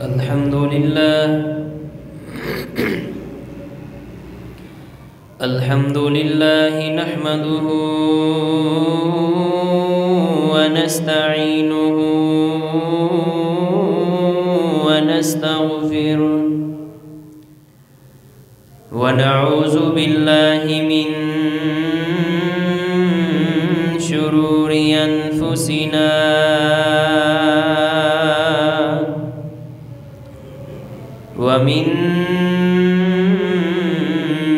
الحمد لله الحمد لله نحمده ونستعينه ونستغفره ونعوذ بالله من شرور أنفسنا ومن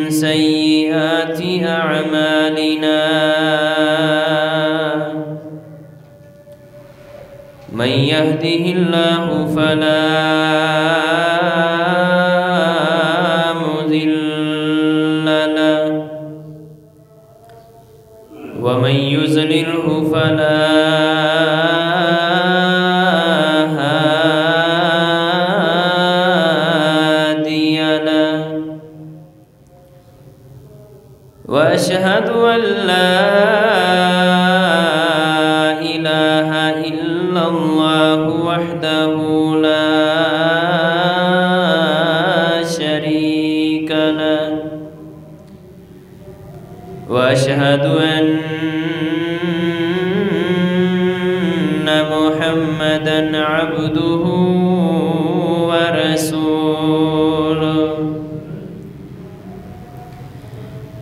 سيئات أعمالنا من يهده الله فلا مضل له ومن يضلله فلا وأشهد أن لا إله إلا الله وحده لا شريك له وأشهد أن محمدًا عبده ورسوله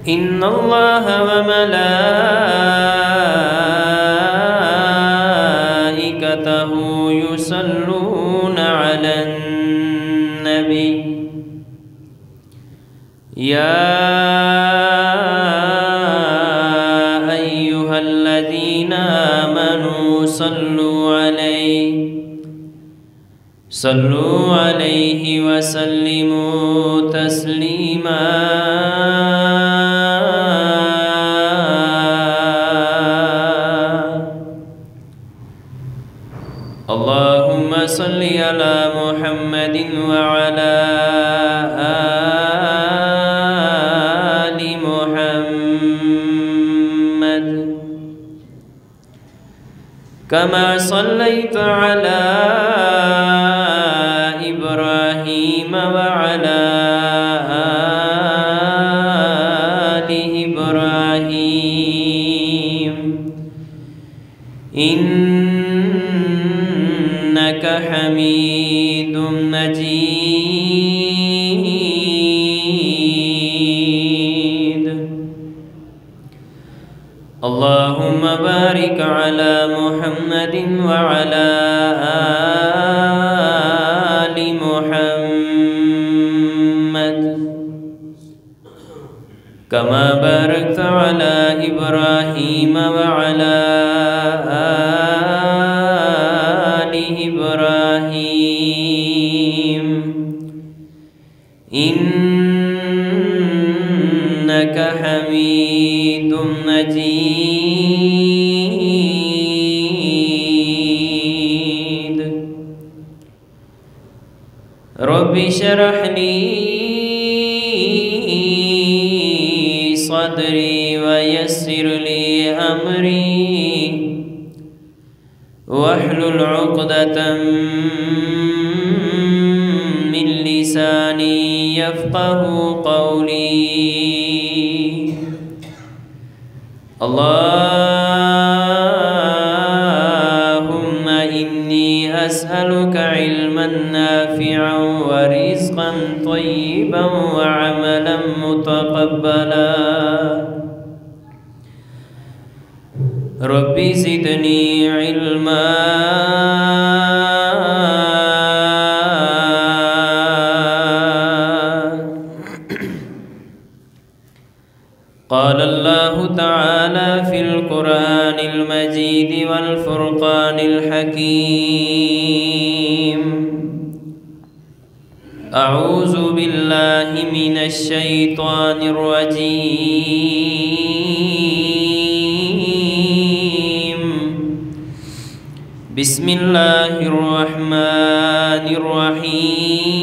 إن الله وملائكته يصلون على النبي يا أيها الذين آمنوا صلوا عليه وسلموا تسليما اللهم صل على محمد وعلى آل محمد كما صليت على إبراهيم وعلى آل إبراهيم إنك حميد مجيد اللهم بارك على محمد وعلى آل محمد كما باركت على إبراهيم وعلى إبراهيم إنك حميد مجيد رب اشرح لي صدري ويسر لي أمري واحلل عقدة من لساني يفقه قولي اللهم إني أسألك علما نافعا ورزقا طيبا وعملا متقبلا رب زدني علما قال الله تعالى في القرآن المجيد والفرقان الحكيم أعوذ بالله من الشيطان الرجيم بسم الله الرحمن الرحيم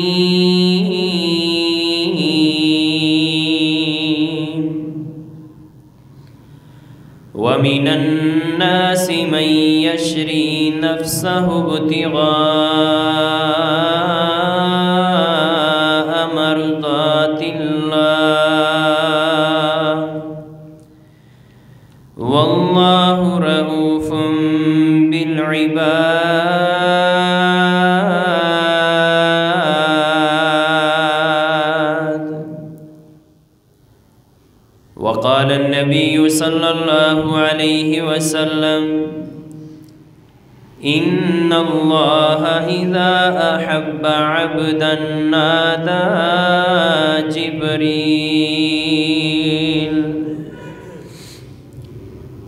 ومن الناس من يشري نفسه ابتغاء قال النبي صلى الله عليه وسلم إن الله إذا أحب عبدا نادى جبريل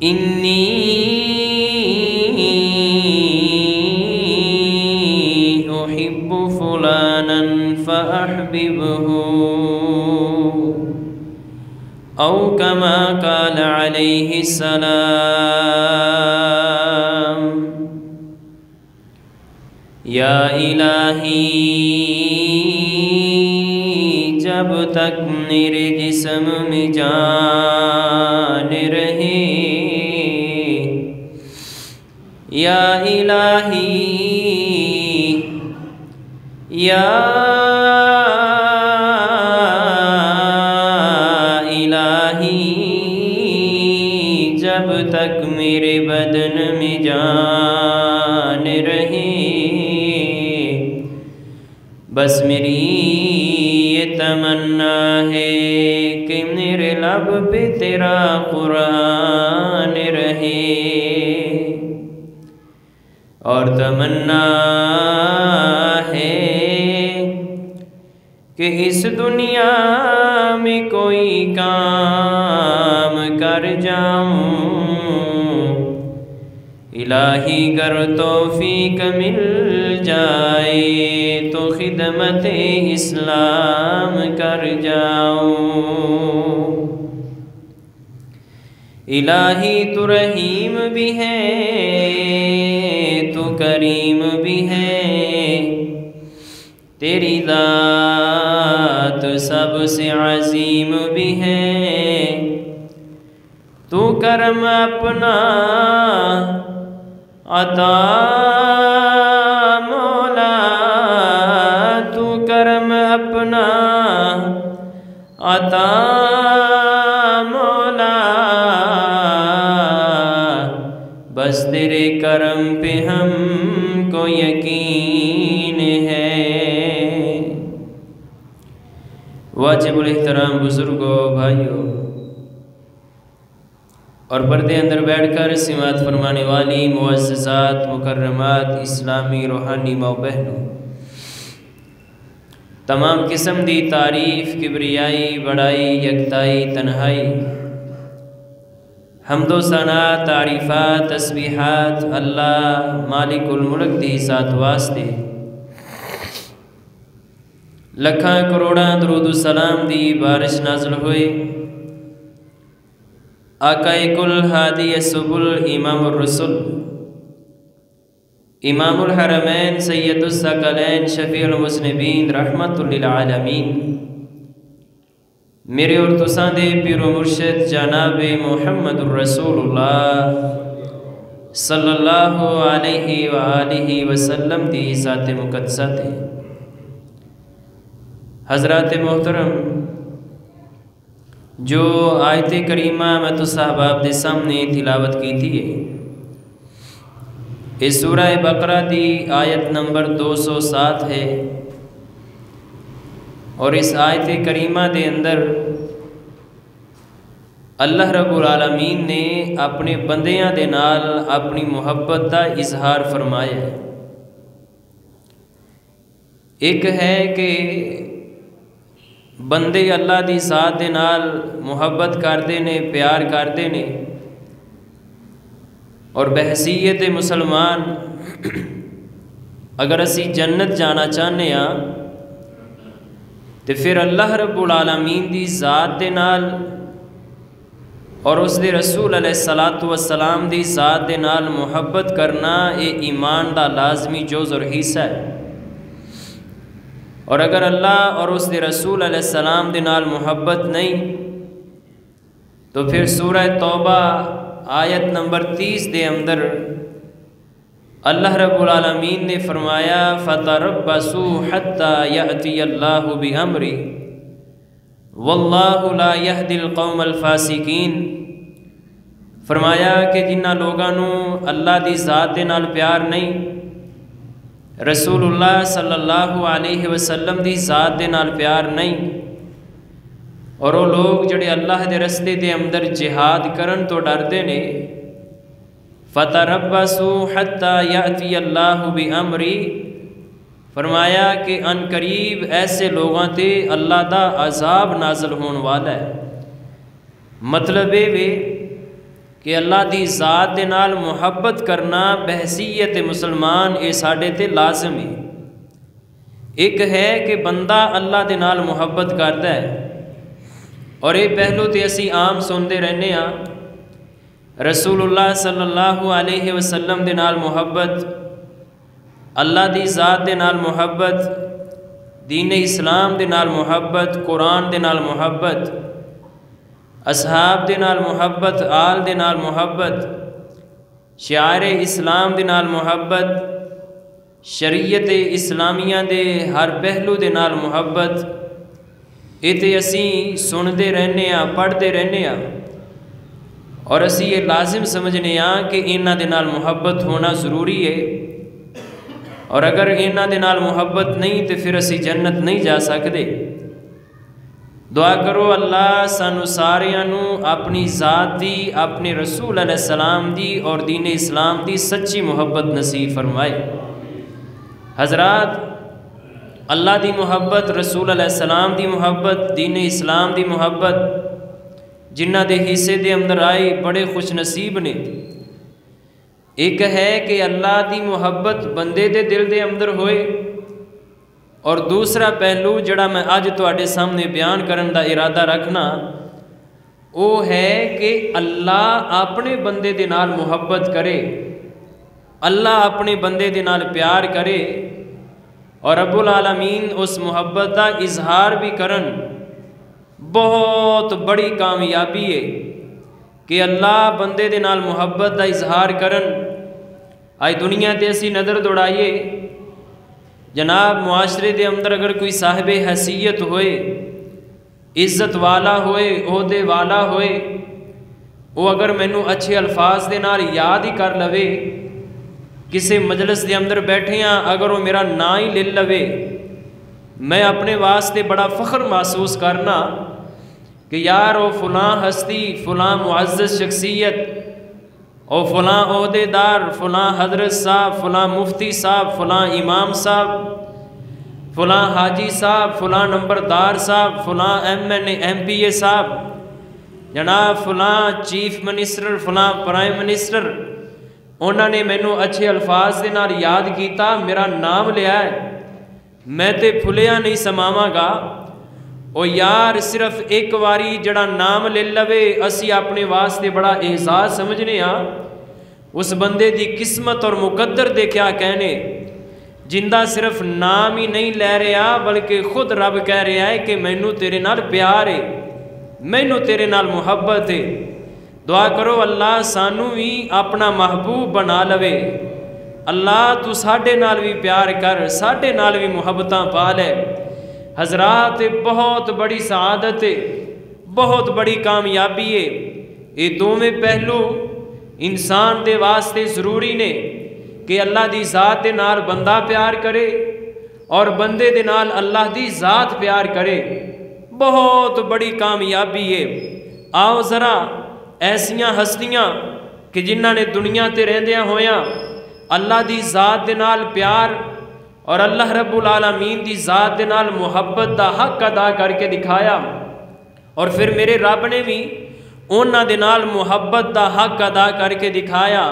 إني أحب فلانا فأحببه أو كما قال عليه السلام یا الہی جب تک میرے جسم میں جان رہے، یا الہی یا الہی جب تک میرے بدن میں جان رہے، بس میری یہ تمنا ہے کہ میرے لب پہ تیرا قرآن رہے، اور تمنا ہے کہ اس دنیا میں کوئی کام کر جاؤں، الہی گر توفیق مل جائے تو خدمت اسلام کر جاؤں۔ الہی تو رحیم بھی ہے، تو کریم بھی ہے، تیری ذات سب سے عظیم بھی ہے، تو کرم اپنا عطا مولا، تو کرم اپنا عطا مولا، بس تیرے کرم پہ ہم کو یقین ہے۔ واجب الاحترام بزرگوں، بھائیوں اور پردے اندر بیٹھ کر سماعت فرمانے والی معززات مکرمات اسلامی روحانی ماں بہنوں، تمام قسم دی تعریف، کبریائی، بڑائی، یکتائی، تنہائی، حمد و ثنا، تعریفات، تسبیحات اللہ مالک الملک دی ذات واسطے، لکھاں کروڑاں درود و سلام دی بارش نازل ہوئے آقا کل ہادی سبل امام الرسل، امام الحرمین سید الثقلین شفیع المذنبین رحمت للعالمین، میرے اور تساں دے پیر و مرشد جناب محمد الرسول اللہ صلی اللہ علیہ وآلہ وسلم دی ذات مقدسہ تے۔ حضرات محترم، جو آیت کریمہ میں تو صحاباب دے سامنے تلاوت کی تھی، اس سورہ بقرہ دی آیت نمبر 207 ہے، اور اس آیت کریمہ دے اندر اللہ رب العالمین نے اپنے بندیاں دے نال اپنی محبت دا اظہار فرمایا ہے۔ ایک ہے کہ بندے اللہ دی ذات دے نال محبت کردے نے، پیار کردے نے، اور بحیثیت مسلمان اگر اسی جنت جانا چاہنے ہاں تو پھر اللہ رب العالمین دی ذات دے نال اور اس دے رسول علیہ السلام دی ذات دے نال محبت کرنا یہ ایمان دا لازمی جز اور حصہ ہے۔ اور اگر اللہ اور اس دے رسول علیہ السلام دے نال محبت نہیں تو پھر سورہ توبہ آیت نمبر 30 دے اندر اللہ رب العالمین نے فرمایا فَتَرَبَّصُوا حَتَّى يَأْتِيَ اللَّهُ بِأَمْرِهِ وَاللَّهُ لَا يَهْدِي الْقَوْمَ الْفَاسِقِينَ، فرمایا کہ جنہاں لوگانوں اللہ دی ذات دے نال پیار نہیں، رسول اللہ صلی اللہ علیہ وسلم دی ذات دے نال پیار نہیں، اور وہ لوگ جڑے اللہ دے رستے دے اندر جہاد کرن تو ڈردے نے فتربصوا حتی یأتی اللہ بامری، فرمایا کہ ان قریب ایسے لوگاں تے اللہ دا عذاب نازل ہون والا ہے۔ مطلب یہ وے کہ اللہ دی ذات دے نال محبت کرنا بحیثیت مسلمان اے ساڈے تے لازم ہے۔ ایک ہے کہ بندہ اللہ دے نال محبت کرتا ہے، اور یہ پہلو تے اسی عام سنتے رہنے ہاں، رسول اللہ صلی اللہ علیہ وسلم دے نال محبت، اللہ دی ذات دے نال محبت، دین اسلام دے نال محبت، قرآن دے نال محبت، اصحاب دے نال محبت، آل دے نال محبت، شعائر اسلام دے نال محبت، شریعت اسلامیہ دے ہر پہلو دے نال محبت، یہ تے اسی سنتے رہنے ہاں، پڑھتے رہنے ہاں، اور اسی یہ لازم سمجھنے ہاں کہ انہاں دے نال محبت ہونا ضروری ہے، اور اگر انہاں دے نال محبت نہیں تو پھر اسی جنت نہیں جا سکتے۔ دعا کرو اللہ سانو ساریانو اپنی ذات دی، اپنے رسول علیہ السلام دی اور دین اسلام دی سچی محبت نصیب فرمائے۔ حضرات، اللہ دی محبت، رسول علیہ السلام دی محبت، دین اسلام دی محبت جنہ دے حصے دے اندر آئی بڑے خوش نصیب نے۔ ایک ہے کہ اللہ دی محبت بندے دے دل دے اندر ہوئے، اور دوسرا پہلو جڑا میں اج تواڈے سامنے بیان کرن دا ارادہ رکھنا وہ ہے کہ اللہ اپنے بندے دے نال محبت کرے، اللہ اپنے بندے دے نال پیار کرے، اور رب العالمین اس محبت کا اظہار بھی کرن۔ بہت بڑی کامیابی ہے کہ اللہ بندے دے نال محبت کا اظہار کرن۔ آج دنیا تے اسی نظر دوڑائیے، جناب معاشرے دے اندر اگر کوئی صاحب حیثیت ہوئے، عزت والا ہوئے، عہدے والا ہوئے، وہ اگر مینوں اچھے الفاظ دے نال یاد ہی کر لوے، کسی مجلس دے اندر بیٹھے ہاں اگر وہ میرا نا ہی لے لوے، میں اپنے واسطے بڑا فخر محسوس کرنا کہ یار وہ فلاں ہستی، فلاں معزز شخصیت، اور فلاں عہدے دار، فلاں حضرت صاحب، فلاں مفتی صاحب، فلاں امام صاحب، فلاں حاجی صاحب، فلاں نمبردار صاحب، فلاں M N A M P A صاحب، جناب فلاں چیف منسٹر، فلاں پرائم منسٹر، انہوں نے مینوں اچھے الفاظ دے نال یاد کیتا، میرا نام لیا ہے، میں تے پھلیا نہیں سماواں گا۔ او یار صرف ایک واری جڑا نام لے لوے اسی اپنے واسطے بڑا اعزاز سمجھنے ہاں، اس بندے دی قسمت اور مقدر دے کیا کہنے، جندہ صرف نام ہی نہیں لے رہا بلکہ خود رب کہہ رہا ہے کہ مینوں تیرے نال پیار ہے، مینوں تیرے نال محبت ہے۔ دعا کرو اللہ سانو بھی اپنا محبوب بنا لوے، اللہ تو ساڈے نال بھی پیار کر، ساڈے نال بھی محبتاں پا لے۔ حضرات، بہت بڑی سعادت ہے، بہت بڑی کامیابی ہے، یہ دونوں پہلو انسان دے واسطے ضروری نے کہ اللہ دی ذات دے نال بندہ پیار کرے اور بندے دے نال اللہ دی ذات پیار کرے، بہت بڑی کامیابی ہے۔ آؤ ذرا ایسیاں ہستیاں کہ جنہاں نے دنیا تے رہندیاں ہویاں اللہ دی ذات دے نال پیار اور اللہ رب العالمین دی ذات دے نال محبت دا حق ادا کر کے دکھایا، اور پھر میرے رب نے بھی انہاں دے نال محبت دا حق ادا کر کے دکھایا۔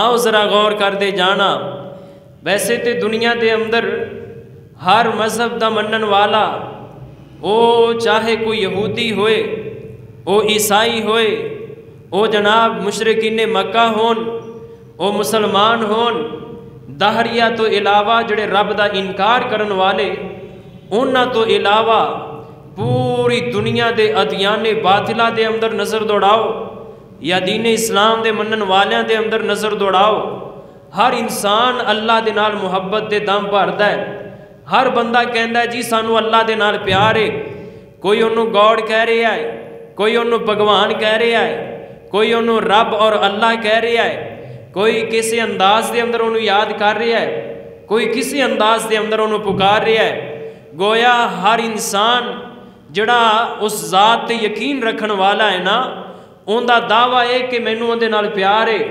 آؤ ذرا غور کر دے جانا، ویسے تے دنیا دے اندر ہر مذہب دا منن والا، او چاہے کوئی یہودی ہوئے، او عیسائی ہوئے، او جناب مشرکین مکہ ہون، او مسلمان ہون، دہریہ تو علاوہ جڑے رب دا انکار کرن والے، انہاں تو علاوہ پوری دنیا دے ادیان باطلہ دے اندر نظر دوڑاؤ یا دین اسلام دے منن والیاں دے اندر نظر دوڑاؤ، ہر انسان اللہ دے نال محبت دے دم بھردا ہے۔ ہر بندہ کہندا ہے جی سانو اللہ دے نال پیار ہے، کوئی انہوں گاڈ کہہ رہا ہے، کوئی انہوں بھگوان کہہ رہا ہے، کوئی انہوں رب اور اللہ کہہ رہا ہے، کوئی کسی انداز دے اندر انہوں یاد کر رہا ہے، کوئی کسی انداز دے اندر انہوں پکار رہا ہے۔ گویا ہر انسان جڑا اس ذات تے یقین رکھن والا ہے نا ان دا دعویٰ ہے کہ مینوں اندے نال پیار ہے،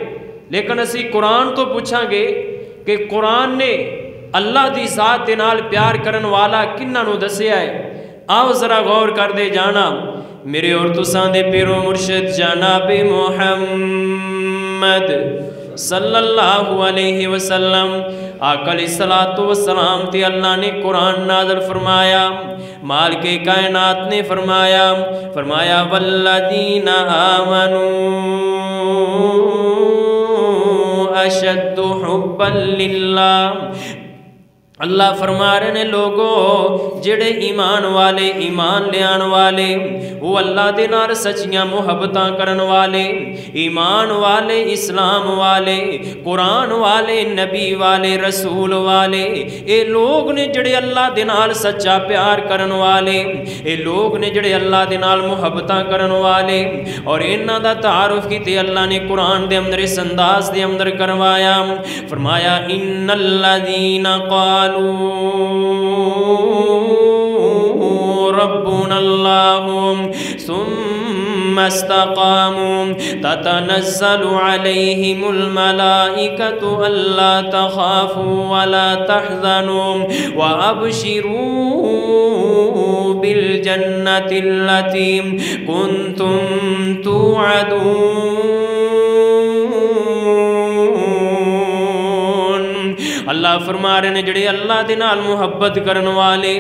لیکن اسی قرآن تو پوچھاں گے کہ قرآن نے اللہ دی ذات دے نال پیار کرن والا کنہاں نو دسیا ہے۔ آؤ ذرا غور کر دے جانا، میرے اور تساں دے پیرو مرشد جناب محمد صلی اللہ علیہ وسلم آقا علیہ السلام تے اللہ نے قرآن نازل فرمایا، مالک کائنات نے فرمایا والذین آمنوا اشد حبا للہ۔ اللہ فرما رہے نے لوگوں جڑے ایمان والے ایمان لیان والے وہ اللہ دے نال سچیاں محبتاں کرن والے، ایمان والے اسلام والے قرآن والے نبی والے رسول والے، اے لوگ نے جڑے اللہ دے نال سچا پیار کرن والے، اے لوگ نے جڑے اللہ دے نال محبتاں کرن والے۔ اور انہاں دا تعارف کیتے اللہ نے قرآن دے اندر اس انداز دے اندر کروایا، فرمایا ان الذین قالوا ربنا اللہ ثم استقاموا تتنزل علیہم الملائکۃ الا تخافوا ولا تحزنوا وابشروا بالجنۃ التی کنتم توعدون۔ اللہ فرما رہے نے جڑے اللہ دے نال محبت کرن والے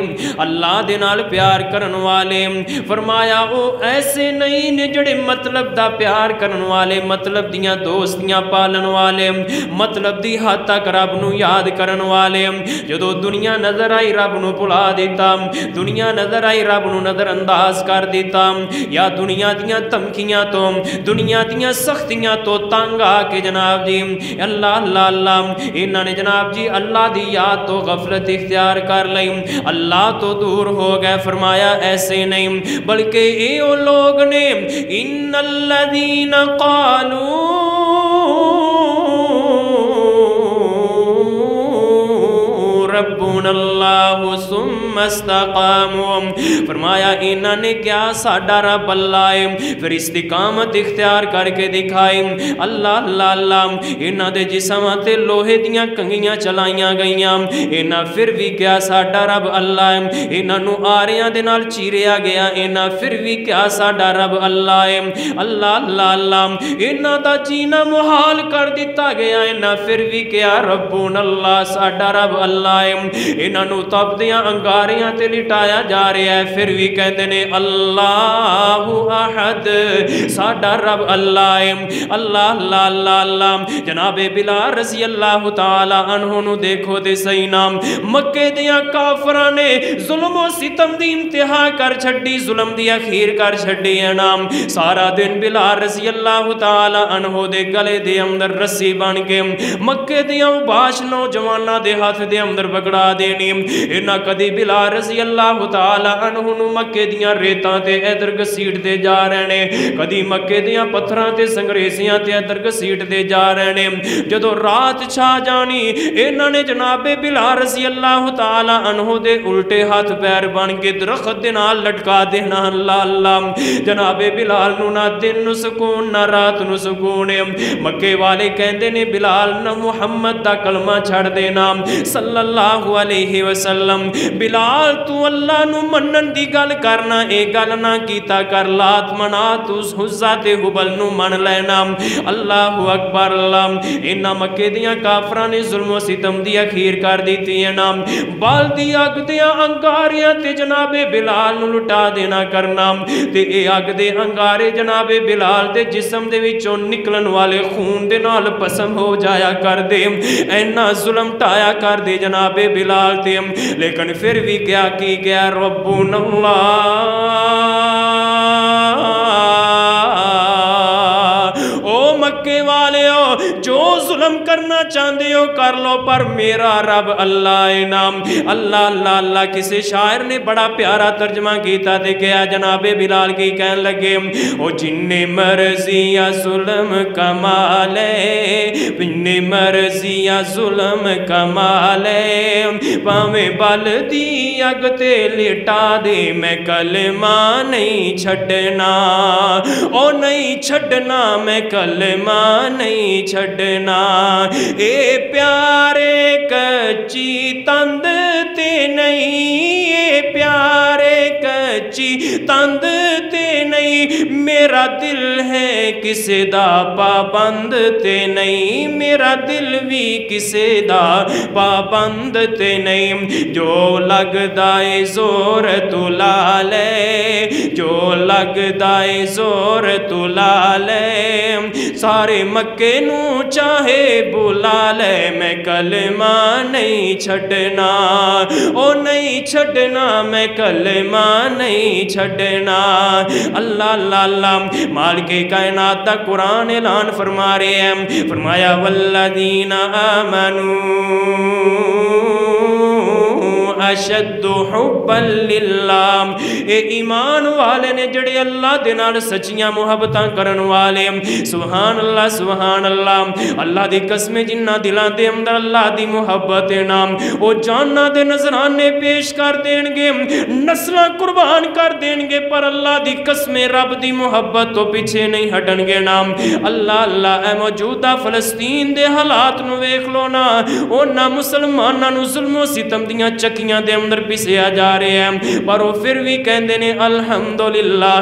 اللہ دے نال پیار کرن والے، فرمایا او ایسے نہیں نے جڑے مطلب دا پیار کرن والے، مطلب دیاں دوستیاں پالن والے، مطلب دی حد تک رب نو یاد کرن والے، جدو دنیا نظر آئی رب نو بھلا دیتا، دنیا نظر آئی رب نو نظر انداز کر دیتا، یا دنیا دیاں دھمکیاں تو دنیا دیاں سختیاں تو تنگ آ کے جناب جی اللہ اللہ اللہ انہاں نے جناب جی اللہ دی یاد تو غفلت اختیار کر لئی، اللہ تو دور ہو گئے۔ فرمایا ایسے نہیں بلکہ اے او لوگ نے ان الذین قالوا ربنا اللہ ثم استقاموا، فرمایا انہاں نے کیا ساڈا رب اللہ ہے، پھر استقامت اختیار کر کے دکھائی۔ اللہ اللہ اللہ انہاں دے جسماں تے لوہے دیاں کنگیاں چلائیاں گئیاں، انہاں پھر بھی کیا ساڈا رب اللہ ہے، انہاں نو آریاں دے نال چیریا گیا، انہاں پھر بھی کیا ساڈا رب اللہ ہے۔ اللہ اللہ اللہ انہاں دا جینا محال کر دیتا گیا، انہاں پھر بھی کیا ربنا اللہ ساڈا رب اللہ ہے۔ انہاں نو تپ دیاں انگاریاں تے لٹایا جا رہا ہے، پھر بھی کہندے نے اللہ احد ساڈا رب اللہ ہے۔ اللہ اللہ اللہ اللہ جناب بلال رضی اللہ تعالی عنہ نو دیکھو تے صحیح نام، مکے دیاں کافراں نے ظلم و ستم دی انتہا کر چھڈی، ظلم دی اخیر کر چھڈی ہے نام، سارا دن بلال رضی اللہ تعالی عنہ دے گلے دے اندر رسی بن کے مکے دیاں باش نوجواناں دے ہاتھ دے اندر پکڑا دینی، انہاں کدی بلال رضی اللہ تعالی عنہ نو مکے دیاں ریتاں تے ادھر گسیٹ دے جا رہے نے، کدی مکے دیاں پتھراں تے سنگریزیاں تے ادھر گسیٹ دے جا رہے نے۔ جدو رات چھا جانی انہاں نے جناب بلال رضی اللہ تعالی عنہ دے الٹے ہاتھ پیر بن کے درخت دے نال لٹکا دینا۔ اللہ اللہ جناب بلال نو نہ دن نو سکون نہ رات نو سکون، مکے والے کہندے نے بلال نہ محمد دا کلمہ چھڑ دینا صلی اللہ علیہ وسلم، بلال تو اللہ نو منن دی گل کرنا، اے گل نہ کیتا کر لات منات اس حزہ تے حبل نو من لینا۔ اللہ اکبر اللہ انہاں مکے دیاں کافراں نے ظلم و ستم دی اخیر کر دیتی ہے نام، بال دی اگ دیاں انگاریاں تے جناب بلال نو لٹا دینا کرنا، تے اے اگ دے انگارے جناب بلال دے جسم دے وچوں نکلن والے خون دے نال پسم ہو جایا کر دے، اینا ظلم ٹایا کر دے جناب بلال تے، لیکن پھر بھی کیا کی گیا ربنا اللہ۔ او مکے والے جو ظلم کر کرنا چاہتے ہو کر لو پر میرا رب اللہ ہے نام اللہ اللہ اللہ کسی شاعر نے بڑا پیارا ترجمہ کیتا تے کیا جناب بلال کی کہن لگے او جن مرضی یا ظلم کمالے جن مرضی یا ظلم کمالے پاویں بل دی اگ تے لٹا دے میں کلمہ نہیں چھڑنا او نہیں چھڑنا میں کلمہ نہیں چھڑنا اے پیارے کچی تند تے نہیں اے پیارے کچی تند تے نہیں میرا دل ہے کسے دا پابند تے نہیں میرا دل بھی کسے دا پابند تے نہیں جو لگ دائے زور تو لا لے جو لگ دائے زور تو لا لے سارے مکے نو چاہے بلا لے میں کلمہ نہیں چھڑنا او نہیں چھڑنا میں کلمہ نہیں چھڑنا اللہ اللہ اللہ مالک کائنات دا قرآن اعلان فرما رہے ہیں فرمایا والذین آمنوا اشد حبا للہ اے ایمان والے نے جڑے اللہ دے نال سچیاں محبتاں کرن والے سبحان اللہ اللہ دی قسم جنہ دلاں دے اندر اللہ دی محبت نام او جاناں دے نذرانے پیش کر دین گے نسلاں قربان کر دین گے پر اللہ دی قسم رب دی محبت تو پیچھے نہیں ہٹن گے نام اللہ اللہ اے موجودہ فلسطین دے حالات نو ویکھ لو نا اونا مسلماناں نو ظلم و ستم دیاں چکیاں دے اندر پسیا جا رہے ہیں پر وہ پھر بھی کہندے نے الحمدللہ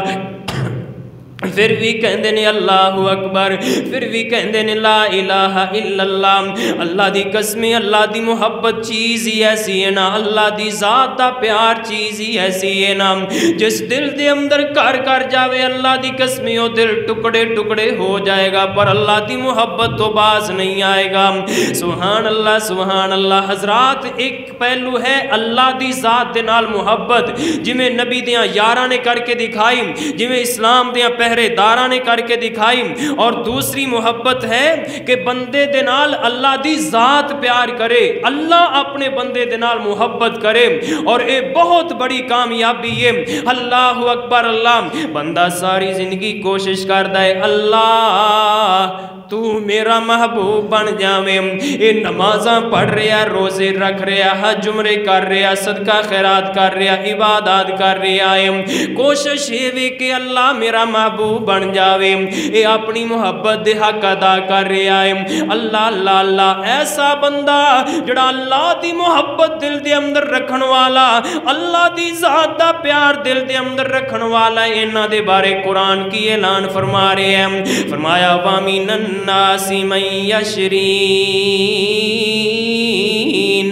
پھر بھی کہندے نے اللہ اکبر پھر بھی کہندے نے لا الہ الا اللہ اللہ دی قسم اللہ دی محبت چیز ہی ایسی ہے نا اللہ دی ذات دا پیار چیز ہی ایسی ہے نا جس دل دے اندر کر جاوے اللہ دی قسم وہ دل ٹکڑے ٹکڑے ہو جائے گا پر اللہ دی محبت تو باز نہیں آئے گا سبحان اللہ حضرات ایک پہلو ہے اللہ دی ذات دے نال محبت جویں نبی دیاں یاراں نے کر کے دکھائی جویں اسلام دیاں پہرے داراں نے کر کے دکھائی اور دوسری محبت ہے کہ بندے دے نال اللہ دی ذات پیار کرے اللہ اپنے بندے دے نال محبت کرے اور اے بہت بڑی کامیابی ہے اللہ اکبر اللہ بندہ ساری زندگی کوشش کردا ہے اللہ تو میرا محبوب بن جاویں اے نمازاں پڑھ رہا روزے رکھ رہا حج عمرے کر رہا صدقہ خیرات کر رہا عبادات کر رہا ہے کوشش ہے کہ اللہ میرا محبوب بن جاوے اے اپنی محبت دے حق ادا کر رہا ہے اللہ اللہ اللہ ایسا بندہ جڑا اللہ دی محبت دل دے اندر رکھن والا اللہ دی ذات دا پیار دل دے اندر رکھن والا انہاں دے بارے قرآن کی اعلان فرما رہے ہیں فرمایا وَمِنَ النَّاسِ مَن يَشْرِي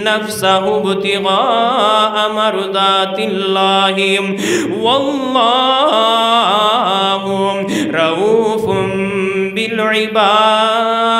نَفْسَهُ ابْتِغَاءَ مَرْضَاتِ اللَّهِ وَاللَّهُ رَءُوفٌ بِالْعِبَادِ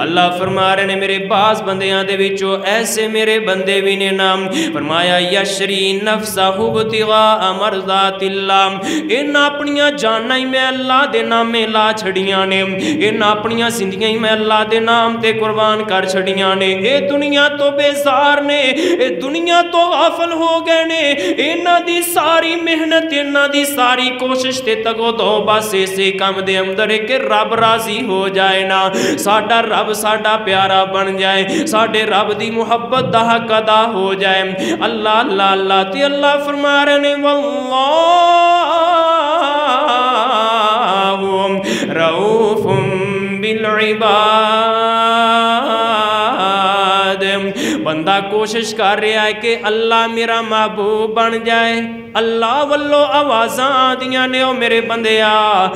اللہ فرما رہے ہیں میرے بعض بندیاں دے وچوں ایسے میرے بندے بھی نے نام فرمایا یشری نفسہ ابتغاء مرضات اللہ ان اپنیاں جاناں ہی میں اللہ دے نام میں لا چھڑیاں نے ان اپنیاں زندگیاں ہی میں اللہ دے نام تے قربان کر چھڑیاں نے اے دنیا تو بیزار نے اے دنیا تو غافل ہو گئے نے انہاں دی ساری محنت انہاں دی ساری کوشش تے تگو دو بس اسی کام دے اندر ہے کہ رب راضی ہو جائے نا ساڈا رب ساڈا پیارا بن جائے ساڈے رب دی محبت دا حق ادا ہو جائے اللہ اللہ اللہ تے اللہ فرما رہے ہیں واللہ رؤوف بالعباد بندہ کوشش کر رہا ہے کہ اللہ میرا محبوب بن جائے اللہ واللو آوازاں آدیاں نے او میرے بندیا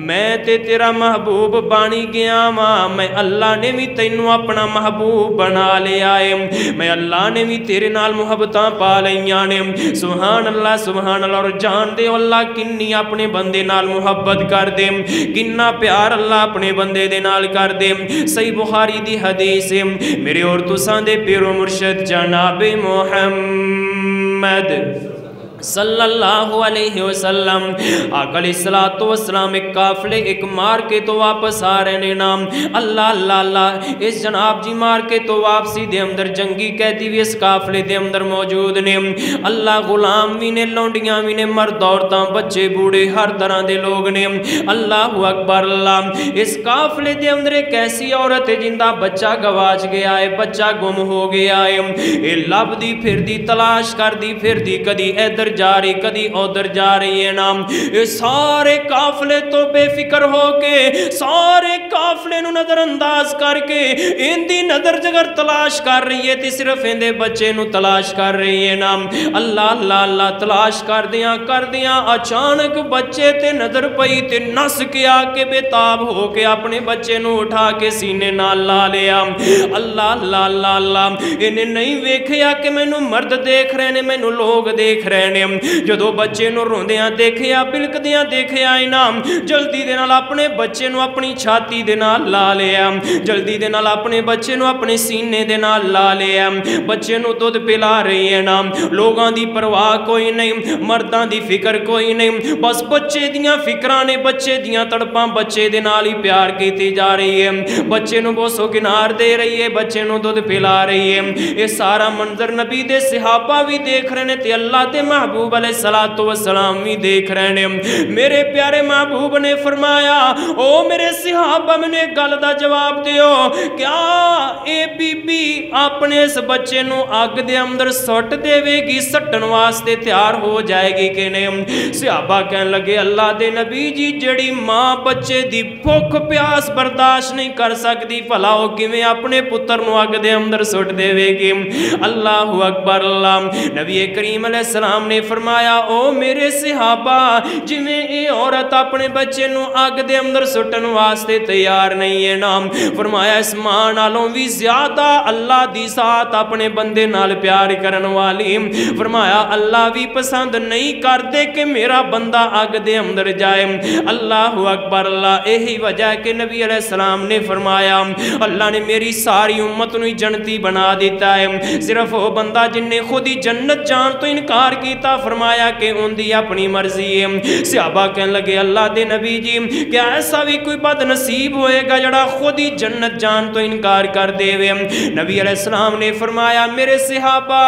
میں تے تیرا محبوب بانی گیا ماں میں اللہ نے بھی تینوں اپنا محبوب بنا لے آئے میں اللہ نے بھی تیرے نال محبتاں پا لیاں نے سبحان اللہ اور جان دے اللہ کنی اپنے بندے نال محبت کر دے کننا پیار اللہ اپنے بندے دے نال کر دے صحیح بخاری دی حدیث میرے اور تساں دے پیرو مرشد جناب محمد صلی اللہ علیہ وسلم آقا علیہ الصلوۃ والسلام ایک قافلے ایک مار کے تو واپس آ رہے نے نام اللہ اللہ اللہ اس جناب جی مار کے تو واپسی دے اندر جنگی قیدی بھی اس قافلے دے اندر موجود نے اللہ غلام بھی نے لونڈیاں بھی نے مرد عورتاں بچے بوڑھے ہر طرح دے لوگ نے اللہ اکبر اللہ اس قافلے دے اندر ایک ایسی عورت ہے جندہ بچہ گواچ گیا ہے بچہ گم ہو گیا ہے اے لب دی پھر دی تلاش کر دی پھر دی کدی ادھر جا رہی کدی ادھر جا رہی ہے نام یہ سارے قافلے تو بے فکر ہو کے سارے قافلے نو نظر انداز کر کے ان دی نظر جگر تلاش کر رہی ہے تے صرف ان دے بچے نو تلاش کر رہی ہے نام اللہ اللہ اللہ تلاش کر دیاں اچانک بچے تے نظر پئی تے نس کے آ کے بے تاب ہو کے اپنے بچے نو اٹھا کے سینے نال لا لیا اللہ اللہ اللہ اللہ انہیں نہیں ویکھیا کہ مینوں مرد دیکھ رہے نے مینوں لوگ دیکھ رہے نے جدو بچے نو روندیاں دیکھیا بلکدیاں دیکھیا انام جلدی دے نال اپنے بچے نو اپنی چھاتی دے نال لا لیا جلدی دے نال اپنے بچے نو اپنے سینے دے نال لا لیا بچے نو دودھ پلا رہی ہے نام لوگاں دی پرواہ کوئی نہیں مرداں دی فکر کوئی نہیں بس بچے دیاں فکراں نے بچے دیاں تڑپاں بچے دے نال ہی پیار کیتی جا رہی ہے بچے نو بوسو کنار دے رہی ہے بچے نو دودھ پلا رہی ہے یہ سارا منظر نبی دے صحابہ بھی دیکھ رہے نے تے اللہ دے محبوب علیہ السلام بھی دیکھ رہے ہیں میرے پیارے محبوب نے فرمایا او میرے صحابہ میں نے گل دا جواب دیو کیا اے بی بی اپنے اس بچے نو آگ دے اندر سٹ دے وے گی سٹن واسطے تیار ہو جائے گی کہ نہیں صحابہ کہنے لگے اللہ دے نبی جی جڑی ماں بچے دی بھوک پیاس برداشت نہیں کر سکتی بھلا او کیویں اپنے پتر نو آگ دے اندر سٹ دے وے گی اللہ اکبر اللہ نبی کریم علیہ السلام نے فرمایا او میرے صحابہ جویں اے عورت اپنے بچے نو آگ دے اندر سٹن واسطے تیار نہیں ہے نام فرمایا اس ماں نالوں بھی زیادہ اللہ دی ذات اپنے بندے نال پیار کرن والی فرمایا اللہ بھی پسند نہیں کرتے کہ میرا بندہ آگ دے اندر جائے اللہ اکبر اللہ یہی وجہ کہ نبی علیہ السلام نے فرمایا اللہ نے میری ساری امت نو جنتی بنا دیتا ہے صرف وہ بندہ جن نے خود ہی جنت جان تو انکار کیتا فرمایا کہ ان دی اپنی مرضی ہے صحابہ کہنے لگے اللہ دے نبی جی کیا ایسا بھی کوئی بد نصیب ہوئے گا جڑا خود ہی جنت جان تو انکار کر دے وے نبی علیہ السلام نے فرمایا میرے صحابہ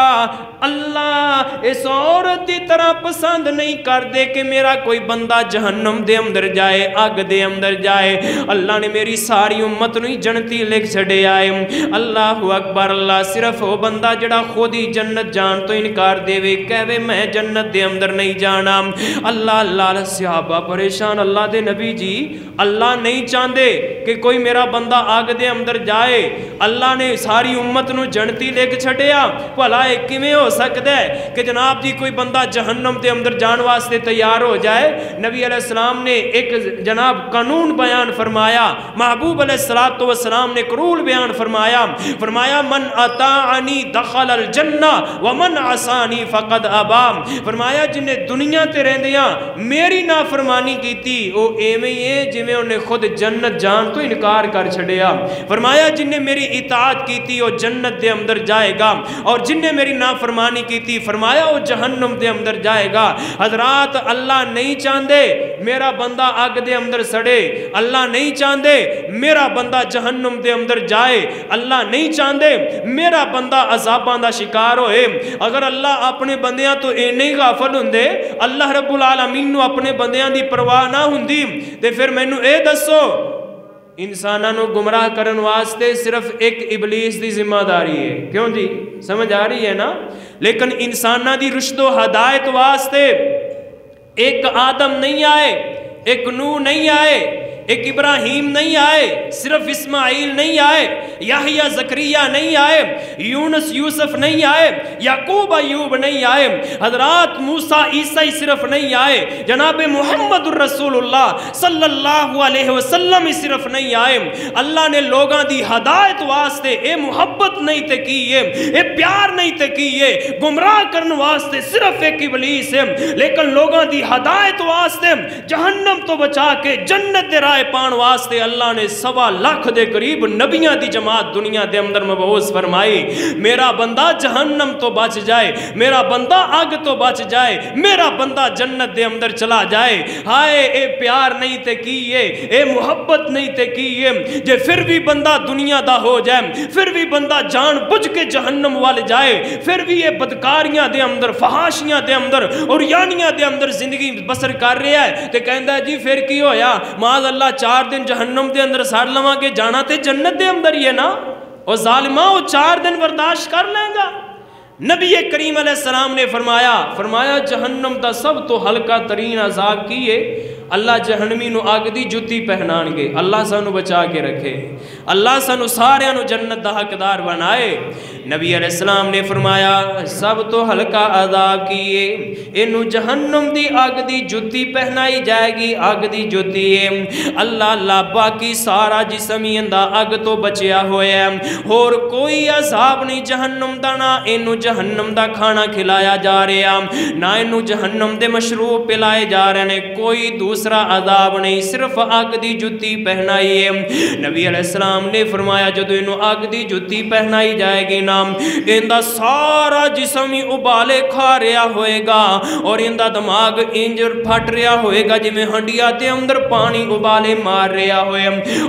اللہ اس عورت دی طرح پسند نہیں کر دے کہ میرا کوئی بندہ جہنم دے اندر جائے آگ دے اندر جائے اللہ نے میری ساری امت نو جنتی لکھ چھڑے آئے اللہ اکبر اللہ صرف وہ بندہ جڑا خود ہی جنت جان تو انکار دے وے کہوے میں جنت دے اندر نہیں جانا اللہ اللہ صحابہ پریشان اللہ دے نبی جی اللہ نہیں چاہندے کہ کوئی میرا بندہ آگ دے اندر جائے اللہ نے ساری امت نو جنتی لکھ چھڑیا بھلا ایک کیویں ہو سکتا ہے کہ جناب جی کوئی بندہ جہنم دے اندر جان واسطے تیار ہو جائے نبی علیہ السلام نے ایک جناب قانون بیان فرمایا محبوب علیہ السلام نے ایک رول بیان فرمایا من اطاعنی دخل الجنہ ومن عصانی فقد ابا فرمایا جن نے دنیا تے رہندیاں میری نافرمانی کیتی او ایویں ہی ہے جویں انہیں خود جنت جان تو انکار کر چھڑیا فرمایا جن نے میری اطاعت کیتی او جنت دے اندر جائے گا اور جن نے میری نافرمانی کیتی فرمایا وہ جہنم دے اندر جائے گا حضرات اللہ نہیں چاہندے میرا بندہ آگ دے اندر سڑے اللہ نہیں چاہندے میرا بندہ جہنم دے اندر جائے اللہ نہیں چاہندے میرا بندہ عذاباں دا شکار ہوئے اگر اللہ اپنے بندیاں تو اے نہیں غافل ہوندے اللہ رب العالمین نو اپنے بندیاں دی پرواہ نہ ہوندی تے پھر مینوں اے دسو انساناں نو گمراہ کرن واسطے صرف ایک ابلیس دی ذمہ داری ہے کیوں جی سمجھ آ رہی ہے نا لیکن انساناں دی رشد و ہدایت واسطے ایک آدم نہیں آئے ایک نوح نہیں آئے ایک ابراہیم نہیں آئے صرف اسماعیل نہیں آئے یحییٰ زکریا نہیں آئے یونس یوسف نہیں آئے یعقوب ایوب نہیں آئے حضرات موسیٰ عیسیٰ صرف نہیں آئے جناب محمد الرسول اللہ صلی اللہ علیہ وسلم صرف نہیں آئے اللہ نے لوگاں دی ہدایت واسطے اے محبت نہیں تے کیے اے پیار نہیں تے کیے گمراہ کرن واسطے صرف ایک ابلیس ہے لیکن لوگاں دی ہدایت واسطے جہنم تو بچا کے جنت دے راہ پان واسطے اللہ نے 1.25 لاکھ دے قریب نبیاں دی جماعت دنیا دے اندر مبعوث فرمائی. میرا بندہ جہنم تو بچ جائے, میرا بندہ آگ تو بچ جائے, میرا بندہ جنت دے اندر چلا جائے. ہائے اے پیار نہیں تے کیے, اے محبت نہیں تے کیے, جے پھر بھی بندہ دنیا دا ہو جائے, پھر بھی بندہ جان بجھ کے جہنم والے جائے, پھر بھی یہ بدکاریاں دے اندر, فحاشیاں دے اندر اور یانیاں دے اندر زندگی بسر کر رہا ہے, تے کہندا ہے جی پھر کی ہویا, معاذ اللہ 4 دن جہنم دے اندر سڑ لواں گے, جانا تے جنت دے اندر ہی ہے نا. اور ظالماں وہ 4 دن برداشت کر لیں گا. نبی کریم علیہ السلام نے فرمایا جہنم دا سب تو ہلکا ترین عذاب کیے, اللہ جہنمی نو آگ دی جتی پہنان گے. اللہ سانو بچا کے رکھے, اللہ سانو سارے نو جنت دا حقدار بنائے. نبی علیہ السلام نے فرمایا سب تو ہلکا عذاب کیے, انو جہنم دی آگ دی جتی پہنائی جائے گی. آگ دی جتی ہے اللہ باقی سارا جسم ہی اندہ آگ تو بچیا ہوئے ہیں, اور کوئی عذاب نہیں جہنم دا, نہ انو جہنم دا کھانا کھلایا جا رہا, نہ انو جہنم دے مشروب پلائے جا رہے ہیں, کوئی دوسرا عذاب نہیں, صرف آگ دی جتی پہنائی ہے. نبی علیہ السلام نے فرمایا جدو انو آگ دی جتی پہنائی جائے گی نا, اندہ سارا جسم ہی ابالے کھا رہا ہوئے گا, اور اندہ دماغ انجر پھٹ رہا ہوئے گا جی میں ہنڈیا تے اندر پانی ابالے مار رہا ہوئے.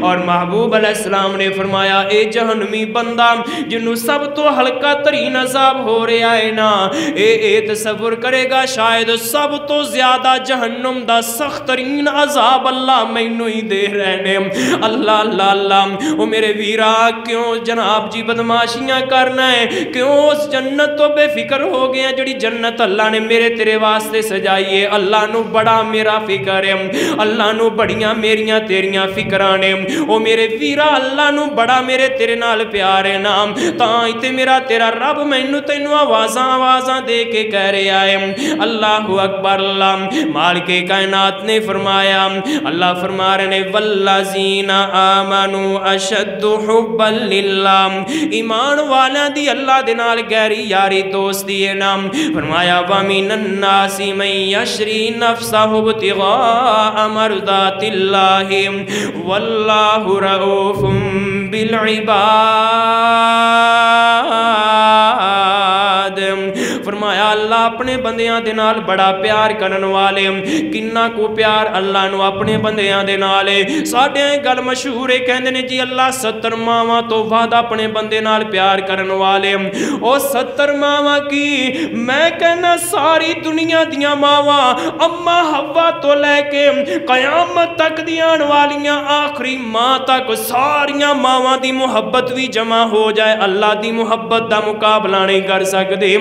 اور محبوب علیہ السلام نے فرمایا اے جہنمی بندہ جنہوں سب تو ہلکا ترین عذاب ہو رہا ہے نا, اے تصور کرے گا شاید سب تو زیادہ جہنم دا سخت ترین عذاب اللہ میں ہی دے رہنے. اللہ وہ میرے ویرا کیوں جناب جی بدماشیاں کرنا ہے, کیوں اس جنت تو بے فکر ہو گیا جڑی جنت اللہ نے میرے تیرے واسطے سجائیے. اللہ نو بڑا میرا فکر ہے, اللہ نو بڑیاں میریاں تیریاں فکرانے. او میرے ویرا اللہ نو بڑا میرے تیرے نال پیار ہے نا, تاں تے میرا تیرا رب مینوں تینوں آوازاں دے کے کہہ رہا ہے اللہ اکبر. اللہ مالک کائنات نے فرمایا, اللہ فرما رہے ہیں والذین آمنوا اشد حبا للہ, ایمان والا دی اللہ دے نال گہری یاری دوستی ہے نا. فرمایا وَمِنَ النَّاسِ مَن يَشْرِي نَفْسَهُ ابْتِغَاءَ مَرْضَاتِ اللَّهِ وَاللَّهُ رَءُوفٌ بِالْعِبَادِ. فرمایا اللہ اپنے بندیاں دے نال بڑا پیار کرن والے, کننا کو پیار اللہ نو اپنے بندیاں دے نال. ساڈے گل مشہور ہے کہندے نے جی اللہ 70 ماواں تو بعد اپنے بندے نال پیار کرن والے. او 70 ماواں کی میں کہنا ساری دنیا دیاں ماواں اما حوا تو لے کے قیامت تک دیاں والیاں آخری ماں تک ساریاں ماواں دی محبت بھی جمع ہو جائے, اللہ دی محبت دا مقابلہ نہیں کر سکدے.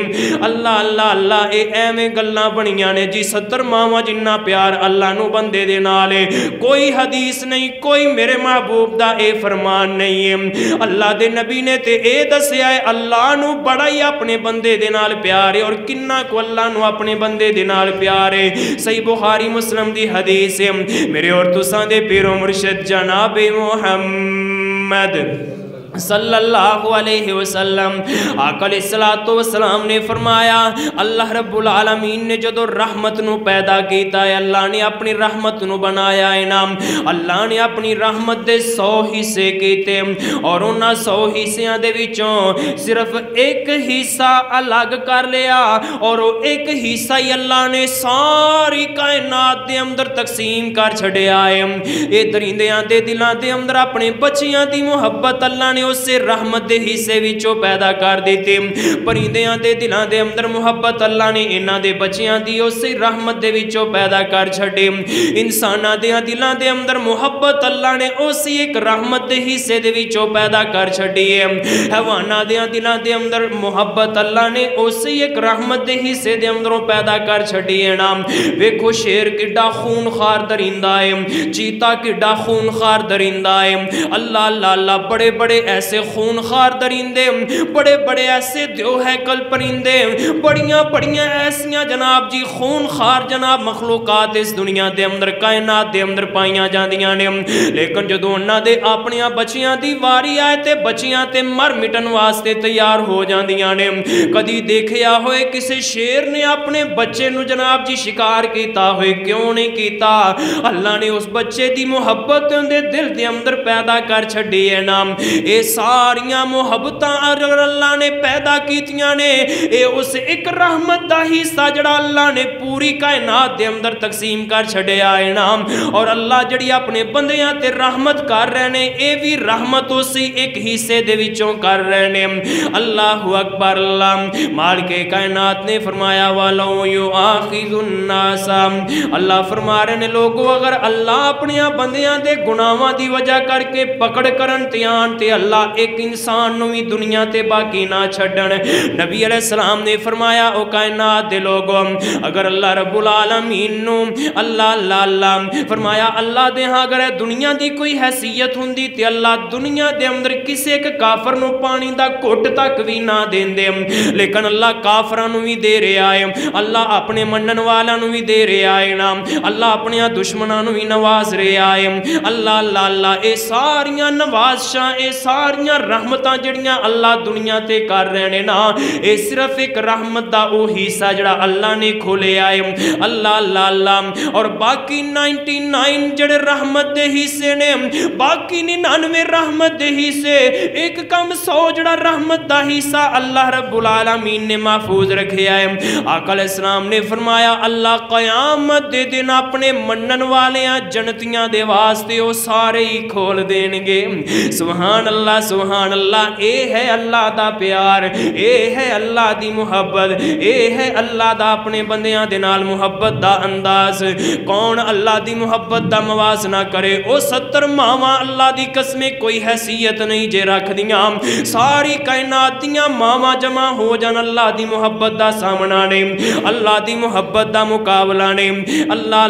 اللہ اے ایویں گلاں بنیاں نے جی 70 ماواں جنہ پیار اللہ نو بندے دے نال ہے. کوئی حدیث نہیں, کوئی میرے محبوب دا اے فرمان نہیں ہے. اللہ دے نبی نے تے اے دسیا ہے اللہ نو بڑا ہی اپنے بندے دے نال پیار ہے, اور کنہ کو اللہ نو اپنے بندے دے نال پیار ہے. صحیح بخاری مسلم دی حدیث ہے میرے اور تساں دے پیرو مرشد جناب محمد صلی اللہ علیہ وسلم آقا علیہ السلام نے فرمایا اللہ رب العالمین نے جدو رحمت نو پیدا کیتا ہے, اللہ نے اپنی رحمت نو بنایا ہے نا. اللہ نے اپنی رحمت دے 100 حصے کیتے, اور انہاں 100 حصیاں دے وچوں صرف ایک حصہ الگ کر لیا, اور وہ ایک حصہ ہی اللہ نے ساری کائنات دے اندر تقسیم کر چھڑیا ہے. اے درندیاں دے دلاں دے اندر اپنے بچیاں دی محبت اللہ نے اس سے رحمت دے حصے وچوں پیدا کر دیتے. پرندیاں دے دلاں دے اندر محبت اللہ نے انہاں دے بچیاں دی اس سے رحمت دے وچوں پیدا کر چھڑے. انساناں دے دلاں دے اندر محبت اللہ نے اس ایک رحمت دے حصے دے وچوں پیدا کر چھڑی ہے. حیواناں دے دلاں دے اندر محبت اللہ نے اس ایک رحمت دے حصے دے اندروں پیدا کر چھڑی ہے نا. ویکھو شیر کڈا خون خار درندہ ہے, چیتا کڈا خون خار درندہ ہے. اللہ بڑے بڑے ایسے خونخوار درندے، بڑے بڑے ایسے دیو ہیکل پرندے، بڑیاں بڑیاں ایسیاں جناب جی خونخوار جناب مخلوقات اس دنیا دے اندر کائنات دے اندر پائیاں جاندیاں نے، لیکن جدوں انہاں دے اپنیاں بچیاں دی واری آئے تے بچیاں تے مر مٹن واسطے تیار ہو جاندیاں نے۔ کدی دیکھیا ہوئے کسی شیر نے اپنے بچے نو جناب جی شکار کیتا ہوئے؟ کیوں نہیں کیتا؟ اللہ نے اس بچے دی محبت دے دل دے اندر پیدا کر چھڑی ہے نا۔ اے ساریاں محبتاں اگر اللہ نے پیدا کیتیاں نے، اے اس ایک رحمت دا حصہ جڑا اللہ نے پوری کائنات دے اندر تقسیم کر چھڑیا ہے نا۔ اور اللہ جڑی اپنے بندیاں تے رحمت کر رہے نے، اے بھی رحمت اسی ایک حصے دے وچوں کر رہے نے۔ اللہ اکبر۔ اللہ مالک کائنات نے فرمایا وَلَوْ يُؤَاخِذُ النَّاسَ، اللہ فرما رہے نے لوگو اگر اللہ اپنیاں بندیاں دے گناہاں دی وجہ کر کے پکڑ کرن تیان تے اللہ ایک انسان نو بھی دنیا تے باقی نہ چھڑن۔ نبی علیہ السلام نے فرمایا او کائنات دے لوگو اگر اللہ رب العالمین نو اللہ فرمایا اللہ دے ہاں اگر دنیا دی کوئی حیثیت ہوندی تے اللہ دنیا دے اندر کسے ایک کافر نو پانی دا گھٹ تک بھی نہ دین دے، لیکن اللہ کافراں نو بھی دے رہا ہے، اللہ اپنے منن والا نو بھی دے رہا ہے نا، اللہ اپنے دشمناں نو بھی نواز رہا ہے۔ اللہ اے ساریاں نوازشاں اے ساریاں رحمتاں جڑیاں اللہ دنیا تے کر رہے نے نا، اے صرف ایک رحمت دا او حصہ جڑا اللہ نے کھولیا ہے۔ اللہ اور باقی 99 جڑے رحمت دے حصے نے، باقی 99 رحمت دے حصے، ایک کم 100 جڑا رحمت دا حصہ اللہ رب العالمین نے محفوظ رکھیا ہے۔ آقا علیہ السلام نے فرمایا اللہ قیامت دے دن اپنے منن والیاں جنتیاں دے واسطے وہ سارے ہی کھول دین گے۔ سبحان اللہ سبحان اللہ۔ اے ہے اللہ دا پیار، اے ہے اللہ دی محبت، اے ہے اللہ دا اپنے بندیاں دے نال محبت دا انداز۔ کون اللہ دی محبت دا موازنہ کرے؟ او 70 ماواں اللہ دی قسمیں کوئی حیثیت نہیں جے رکھ دیاں، ساری کائنات دیاں ماواں جمع ہو جان اللہ دی محبت دا سامنا نے، اللہ دی محبت دا مقابلہ نے۔ اللہ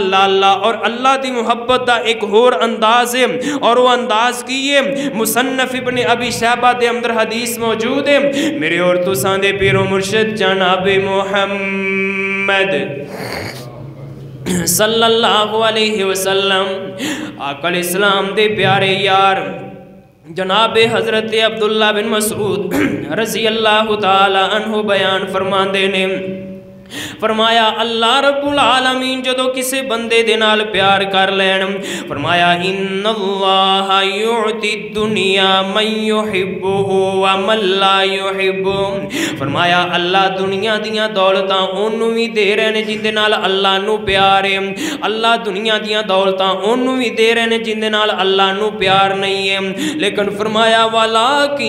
اور اللہ دی محبت دا ایک اور انداز ہے، اور وہ انداز کی ہے مصنف ابن ابی شیبہ دے اندر حدیث موجود ہے، میرے اور تساں دے پیر و مرشد جناب محمد صلی اللہ علیہ وسلم آقا علیہ السلام دے پیارے یار جناب حضرت عبداللہ بن مسعود رضی اللہ تعالی عنہ بیان فرماندے نے، فرمایا اللہ رب العالمین جدو کسے بندے دے نال پیار کر لین، فرمایا ان اللہ یعطی الدنیا من یحبہ ومن لا یحبہ، فرمایا اللہ دنیا دیاں دولتاں انہوں بھی دے رہے نے جن دے نال اللہ نو پیار ہے، اللہ دنیا دیاں دولتاں انہوں بھی دے رہے نے جن دے نال اللہ نو پیار نہیں ہے، لیکن فرمایا ولیکن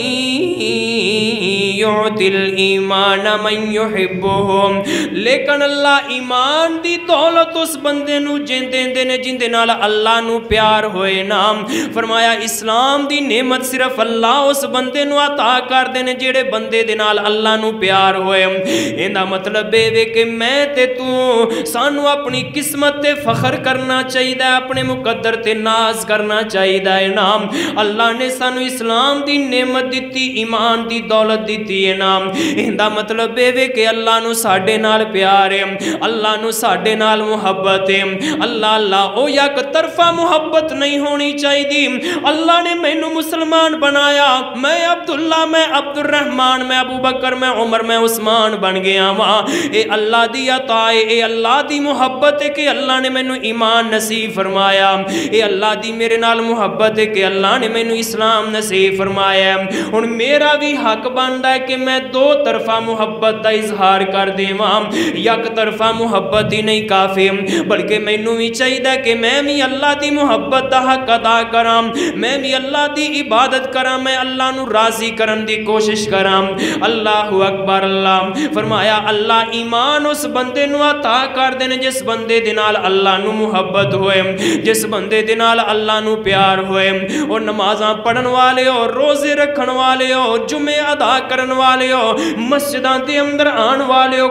یعطی الایمان من یحبہ، لیکن اللہ ایمان دی دولت اس بندے نو جن دے نے جن دے نال اللہ نو پیار ہوئے نام۔ فرمایا اسلام دی نعمت صرف اللہ اس بندے نو عطا کر دے نے جیڑے بندے دے نال اللہ نو پیار ہوئے۔ ایندا مطلب بے کہ میں تے تو سانو اپنی قسمت تے فخر کرنا چاہیے، اپنے مقدر تے ناز کرنا چاہیے نام۔ اللہ نے سانو اسلام دی نعمت دیتی، ایمان دی دولت دیتی ہے نام۔ ایندا مطلب بے کہ اللہ نو ساڈے نال پیار ہے، اللہ نو ساڈے نال محبت ہے۔ اللہ او یک طرفہ محبت نہیں ہونی چاہیے۔ اللہ نے مینوں مسلمان بنایا، میں عبداللہ، میں عبد الرحمن، میں ابو بکر، میں عمر، میں عثمان بن گیا وہاں، اے اللہ دی عطا ہے، اے اللہ دی محبت ہے کہ اللہ نے مینوں ایمان نصیب فرمایا، اے اللہ دی میرے نال محبت ہے کہ اللہ نے مینوں اسلام نصیب فرمایا۔ ہن میرا بھی حق بندا ہے کہ میں دو طرفہ محبت دا اظہار کر دیواں، یک طرفہ محبت ہی نہیں کافی، بلکہ مینوں بھی چاہیے کہ میں بھی اللہ دی محبت دا حق ادا کراں، میں بھی اللہ دی عبادت کراں، میں اللہ نو راضی کرن دی کوشش کراں۔ اللہ اکبر۔ اللہ فرمایا اللہ ایمان اس بندے نو عطا کر دے جس بندے دے نال اللہ نو محبت ہوئے، جس بندے دے نال اللہ نو پیار ہوئے۔ اور نمازاں پڑھن والے ہو، روزے رکھن والے ہو، جمعے ادا کرن والے ہو، مسجداں دے اندر آن والے ہو،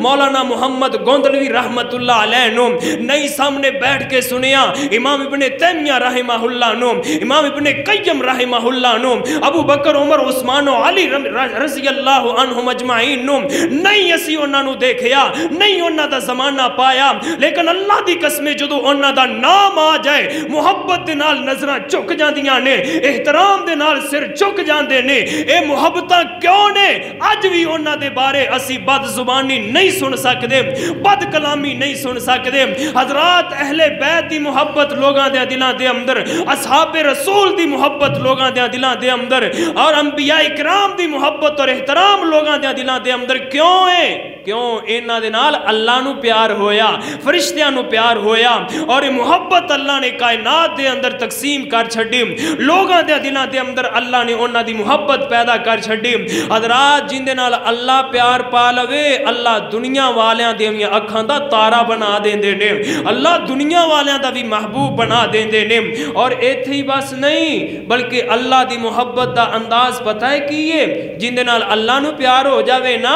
مولانا محمد گوندلوی رحمت اللہ علیہ نو، نہیں سامنے بیٹھ کے سنیا امام ابن تیمیہ رحمہ اللہ نو، امام ابن قیم رحمہ اللہ نو، ابو بکر عمر عثمان و علی رضی اللہ عنہم اجمعین نو، نہیں اسی انہاں نو دیکھیا، نہیں انہاں دا زمانہ پایا، لیکن اللہ دی قسمیں جدو انہاں دا نام آ جائے محبت دے نال نظراں چک جاندیاں نے، احترام دے نال سر چک جاندے نے۔ اے محبتاں کیوں نے؟ اج بھی انہاں دے بارے اسی بد زبانی نہیں سن سکدے، بد کلامی نہیں سن سکدے۔ حضرات اہل بیت دی محبت لوگاں دے دلاں دے اندر، اصحاب رسول دی محبت لوگاں دے دلاں دے اندر، اور انبیاء کرام دی محبت اور احترام لوگاں دے دلاں دے اندر کیوں ہے؟ کیوں؟ انہاں دے نال اللہ نو پیار ہویا، فرشتیاں نو پیار ہویا، اور محبت اللہ نے کائنات دے اندر تقسیم کر چھڈی، لوگاں دے دلاں دے اندر اللہ نے انہاں دی محبت پیدا کر چھڈی۔ حضرات جن دے نال اللہ پیار پا لوے، اللہ دنیا والیاں دے اکھاں دا تارا بنا دیندے نے، اللہ دنیا والیاں دا بھی محبوب بنا دیندے نے۔ اور ایتھے ہی بس نہیں، بلکہ اللہ دی محبت دا انداز پتہ ہے کی ہے؟ جن دے نال اللہ نو پیار ہو جاوے نا،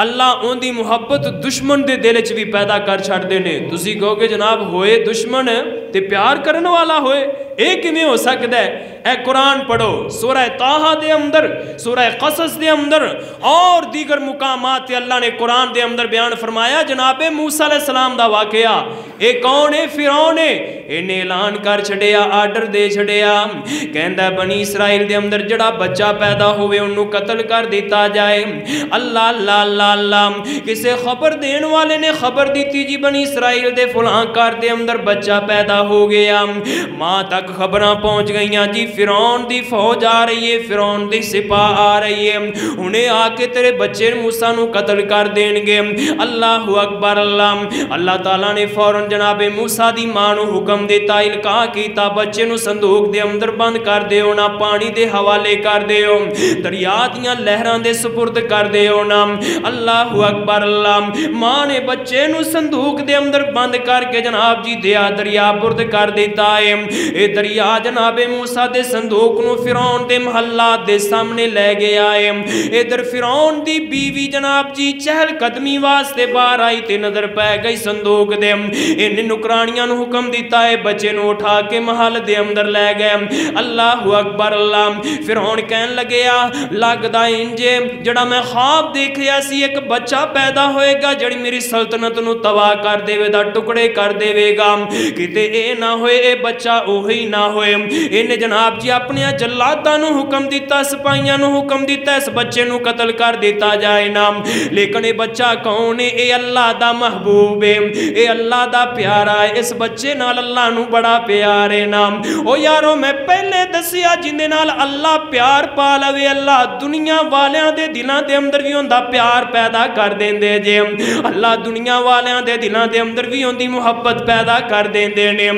اللہ ان دی محبت دشمن دے دل وچ بھی پیدا کر چھڑدے نے۔ تسی کہو گے جناب ہوئے دشمن تے پیار کرن والا ہوئے، ایک میں ہو سکتا ہے؟ اے قرآن پڑھو، سورہ طٰہٰ دے اندر، سورہ قصص دے اندر اور دیگر مقامات اللہ نے قرآن دے اندر بیان فرمایا۔ جناب موسیٰ علیہ السلام دا واقعہ، اے کون ہے؟ فرعون ہے، انہیں اعلان کر چھڑیا، آرڈر دے چھڑیا، کہندہ بنی اسرائیل دے اندر جڑا بچہ پیدا ہوئے انہوں قتل کر دیتا جائے۔ اللہ اللہ اللہ اللہ، کسے خبر دین والے نے خبر دیتی جی بنی اسرائیل دے فلاں کار دے اندر بچہ پیدا ہو گیا، ماں تک خبراں پہنچ گئیاں جی فرعون دی فوج آ رہی ہے، فرعون دی سپاہ آ رہی ہے، انہیں آ کے تیرے بچے موسیٰ نو قتل کر دین گے۔ اللہ اکبر اللہ، اللہ تعالیٰ نے فوراً جناب موسیٰ دی ماں نو حکم دیتا، القاء کیتا، بچے نو صندوق دے اندر بند کر دیو نا، پانی دے حوالے کر دیو، دریا دیاں لہراں دے سپرد کر دیو نا۔ اللہ اکبر اللہ، ماں نے بچے نو صندوق دے اندر بند کر کے جناب جی دریا برد کر دیتا ہے۔ اے دریا جناب موسیٰ دے صندوق نو فرعون دے محلات دے سامنے لے گیا ہے۔ ادھر فرعون دی بیوی جناب جی چہل قدمی واسطے باہر آئی تے نظر پہ گئی صندوق دے، انہیں نکرانیاں نو حکم دیتا ہے بچے نو اٹھا کے محل دے اندر لے گئے۔ اللہ اکبر اللہ، فرعون کہن لگیا لگدا انجے جڑا میں خواب دیکھیا سی ایک بچہ پیدا ہوئے گا جڑی میری سلطنت نو تباہ کر دے وے دا ٹکڑے کر دے وے گا، کتے اے نہ ہوئے اے بچہ اوہی نہ ہوئے۔ انہیں جناب جی اپنے جلاتاں نو حکم دیتا، سپاہیاں نو حکم دیتا اس بچے نو قتل کر دیتا جائے نا، لیکن اے بچہ کون ہے؟ اے اللہ دا محبوب ہے، اے اللہ دا پیارا ہے، اس بچے نال اللہ نو بڑا پیار ہے نا۔ او یارو میں پہلے دسیا جن دے نال اللہ پیار پا لوے، اللہ دنیا والیاں دے دلاں دے اندر بھی ہوندا پیار پیدا کر دیندے جے، اللہ دنیا والیاں دے دلاں دے اندر بھی ہوندی محبت پیدا کر دیندے نے۔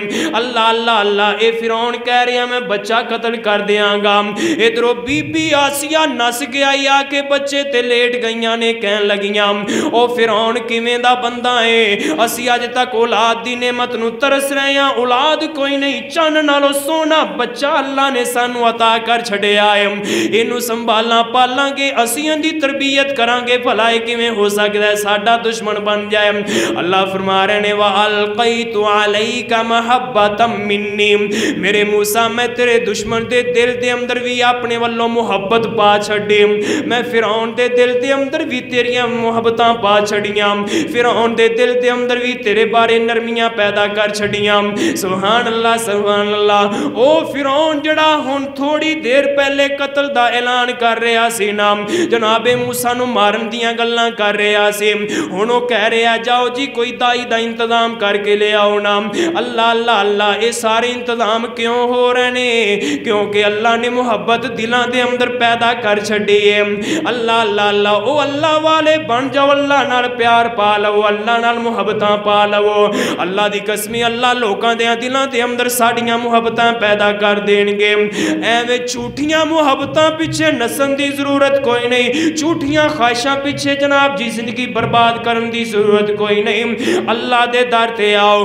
اللہ اللہ اللہ، اے فرعون کہہ رہا میں بچہ قتل کر دیاں گا، ادھروں بی بی آسیہ نس گیا یا کے بچے تے لیٹ گئیاں نے کہن لگیاں او فرعون کیویں دا بندہ ہے، اسی اج تک اولاد دی نعمت نو ترس رہے ہیں، اولاد کوئی نہیں، چن نالو سونا بچہ اللہ نے سانو عطا کر چھڑیا ہے، اینو سنبھالنا پالاں گے، اسی دی تربیت کران گے، بھلا کیویں ہو سکدا ہے ساڈا دشمن بن جائے۔ اللہ فرما رہے نے وَأَلْقَيْتُ عَلَيْكَ مَحَبَّةً مِّنِّي، میرے موسیٰ میں تیرے دشمن دے دل دے اندر بھی اپنے والوں محبت پا چھڑی، میں فرعون دے دل دے اندر بھی تیریاں محبتاں پا چھڑیاں، فرعون دے دل دے اندر بھی تیرے بارے نرمیاں پیدا کر چھڑیاں۔ سبحان اللہ سبحان اللہ۔ او فرعون جڑا ہن تھوڑی دیر پہلے قتل دا اعلان کر رہا سی نا، جناب موسیٰ نو مارن دیاں گلاں کر رہا سی، ہن او کہہ رہا جاؤ جی کوئی دائی دا انتظام کر کے لے آؤ نا۔ اللہ اللہ اللہ، اے سارے انتظام کیوں ہو رہے نے؟ کیونکہ اللہ نے محبت دلان دے اندر پیدا کر چھڑی ہے۔ اللہ اللہ اللہ، او اللہ والے بن جاؤ، اللہ نال پیار پا لو، اللہ نال محبتاں پا لو، اللہ دی قسمی اللہ لوکاں دے دلان دے اندر ساڑیاں محبتاں پیدا کر دین گے۔ ایویں جھوٹیاں محبتاں پیچھے نسن دی ضرورت کوئی نہیں، جھوٹیاں خواہشاں پیچھے جناب جی زندگی برباد کرن دی ضرورت کوئی نہیں۔ اللہ دے در تے آؤ،